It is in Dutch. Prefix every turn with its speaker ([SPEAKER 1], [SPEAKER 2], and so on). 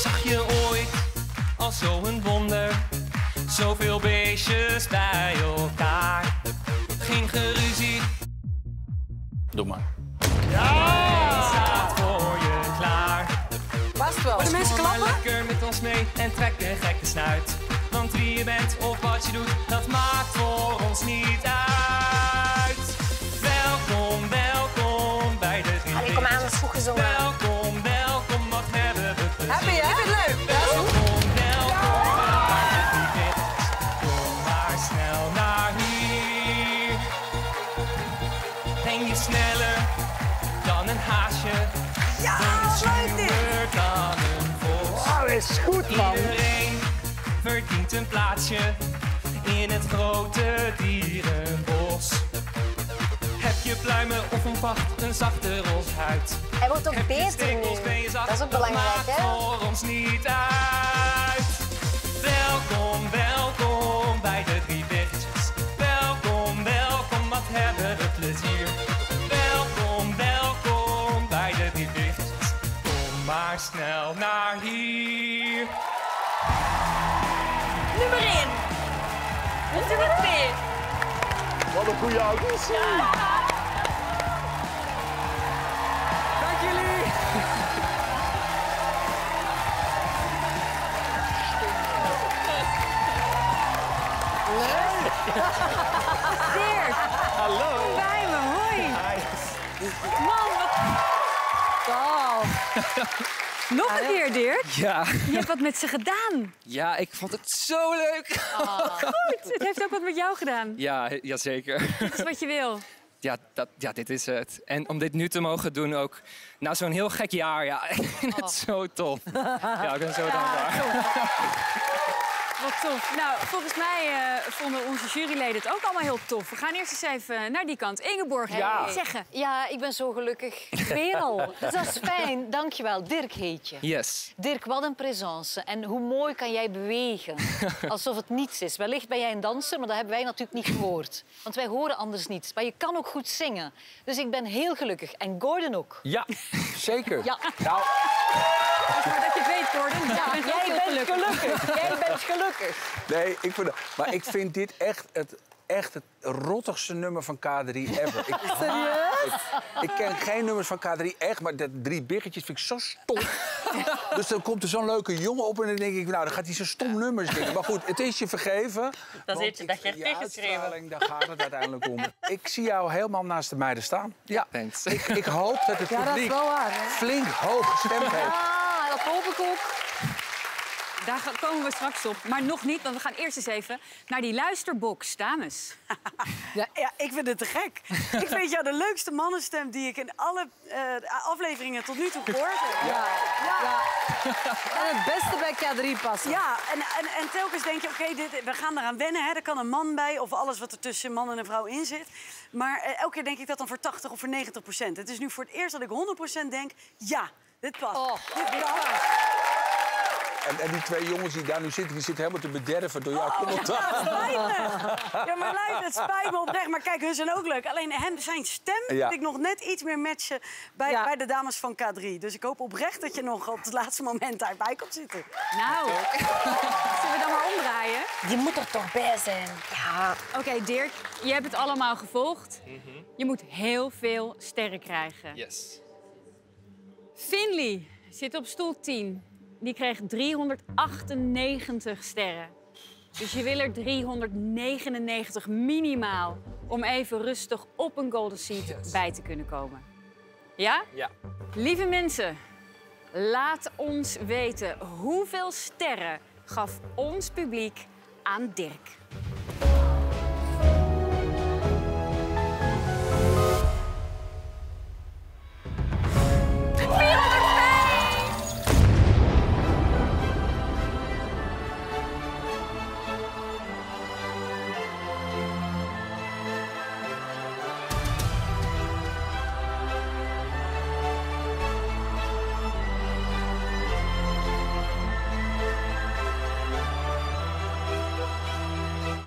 [SPEAKER 1] Zag je ooit al zo'n wonder? Zoveel beestjes bij elkaar. Geen geruzie.
[SPEAKER 2] Doe maar.
[SPEAKER 1] Hij staat voor je klaar.
[SPEAKER 3] Past wel.
[SPEAKER 1] De mensen klappen? Lekker met ons mee en trek een gekke snuit. Want wie je bent of wat je doet, dat maakt voor ons niet uit. Welkom, welkom bij de Drie
[SPEAKER 3] Allee, kom aan, dat is goed gezongen.
[SPEAKER 1] Welkom, welkom, wat hebben we plezier.
[SPEAKER 3] Heb je? Ik vind het leuk.
[SPEAKER 1] Welkom, welkom bij de Drie Biggetjes. Kom maar snel naar hier. Ben je sneller dan een haasje?
[SPEAKER 3] Ja, leuk dit.
[SPEAKER 1] Sneller dan een vos.
[SPEAKER 4] Oh, is goed, man.
[SPEAKER 1] Iedereen verdient een plaatsje in het grote dierenbos. Heb je pluimen of een vacht, een zachte roze huid?
[SPEAKER 3] Hij wordt ook
[SPEAKER 1] Heb je
[SPEAKER 3] beter
[SPEAKER 1] stekels, ben je
[SPEAKER 3] nu.
[SPEAKER 1] zacht,
[SPEAKER 3] Dat is ook belangrijk,
[SPEAKER 1] maakt
[SPEAKER 3] hè?
[SPEAKER 1] voor ons niet uit. Welkom, welkom bij de Drie Biggetjes. Welkom, welkom, wat hebben we plezier. Welkom, welkom bij de Drie Biggetjes. Kom maar snel naar hier.
[SPEAKER 5] Nummer 1. Nummer 2.
[SPEAKER 4] Wat een goede auditie.
[SPEAKER 1] Dank jullie.
[SPEAKER 5] Dirk.
[SPEAKER 2] Hallo.
[SPEAKER 5] Bij me, hoi. Man, wat... Nog een keer, Dirk.
[SPEAKER 2] Ja.
[SPEAKER 5] Je hebt wat met ze gedaan.
[SPEAKER 2] Ja, ik vond het zo leuk.
[SPEAKER 5] Goed, het heeft ook wat met jou gedaan.
[SPEAKER 2] Ja, zeker.
[SPEAKER 5] Dat is wat je wil.
[SPEAKER 2] Ja, dit is het. En om dit nu te mogen doen ook, na zo'n heel gek jaar, ja, ik vind het zo tof. Ja, ik ben zo dankbaar.
[SPEAKER 5] Wat tof. Nou, volgens mij vonden onze juryleden het ook allemaal heel tof. We gaan eerst eens even naar die kant. Ingeborg,
[SPEAKER 2] Ja.
[SPEAKER 5] zeggen.
[SPEAKER 6] Ja, ik ben zo gelukkig. Weer al. Dus dat is fijn. Dankjewel. Dirk heet je.
[SPEAKER 2] Yes.
[SPEAKER 6] Dirk, wat een présence. En hoe mooi kan jij bewegen. Alsof het niets is. Wellicht ben jij een danser, maar dat hebben wij natuurlijk niet gehoord. Want wij horen anders niets. Maar je kan ook goed zingen. Dus ik ben heel gelukkig. En Gordon ook.
[SPEAKER 7] Ja, zeker.
[SPEAKER 6] Ja.
[SPEAKER 7] Nou,
[SPEAKER 5] Maar dat je het weet, Gordon.
[SPEAKER 6] Ja,
[SPEAKER 5] bent ook
[SPEAKER 6] jij
[SPEAKER 5] heel
[SPEAKER 6] bent gelukkig. Jij bent gelukkig.
[SPEAKER 7] nee, maar ik vind dit echt het rottigste nummer van K3 ever. Ik ken geen nummers van K3 echt, maar dat Drie Biggetjes vind ik zo stom. Dus dan komt er zo'n leuke jongen op en dan denk ik, nou, dan gaat hij zo'n stom nummers zingen. Maar goed, het is je vergeven.
[SPEAKER 5] Dat is het, dat je
[SPEAKER 7] je
[SPEAKER 5] hebt tegengeschreven.
[SPEAKER 7] uitstraling, daar gaat het uiteindelijk om. Ik zie jou helemaal naast de meiden staan. Ja,
[SPEAKER 2] Thanks.
[SPEAKER 7] ik hoop dat het publiek
[SPEAKER 3] waar, hè?
[SPEAKER 7] flink hoog gestemd heeft.
[SPEAKER 6] Ah, dat hoop ik ook.
[SPEAKER 5] Daar komen we straks op. Maar nog niet, want we gaan eerst eens even naar die luisterbox. Dames.
[SPEAKER 8] Ja, ik vind het te gek. Ik vind jou de leukste mannenstem die ik in alle afleveringen tot nu toe gehoord heb. Ja.
[SPEAKER 3] En het beste bij K3 passen.
[SPEAKER 8] Ja, en telkens denk je, oké, we gaan eraan wennen. Hè. Er kan een man bij of alles wat er tussen man en een vrouw in zit. Maar elke keer denk ik dat dan voor 80 of voor 90%. Het is nu voor het eerst dat ik 100% denk, ja, dit past. Dit past.
[SPEAKER 7] En die twee jongens die daar nu zitten, die zitten helemaal te bederven door jouw commentaar.
[SPEAKER 8] Ja, spijt me. Ja, maar luister, het spijt me oprecht. Maar kijk, hun zijn ook leuk. Alleen zijn stem vind ik nog net iets meer matchen bij de dames van K3. Dus ik hoop oprecht dat je nog op het laatste moment daarbij komt zitten.
[SPEAKER 5] Nou, zullen we dan maar omdraaien?
[SPEAKER 3] Je moet er toch bij zijn. Ja.
[SPEAKER 5] Oké, Dirk, je hebt het allemaal gevolgd. Je moet heel veel sterren krijgen.
[SPEAKER 2] Yes.
[SPEAKER 5] Finley zit op stoel 10. Die kreeg 398 sterren. Dus je wil er 399 minimaal om even rustig op een golden seat bij te kunnen komen. Ja?
[SPEAKER 2] Ja.
[SPEAKER 5] Lieve mensen, laat ons weten hoeveel sterren gaf ons publiek aan Dirk.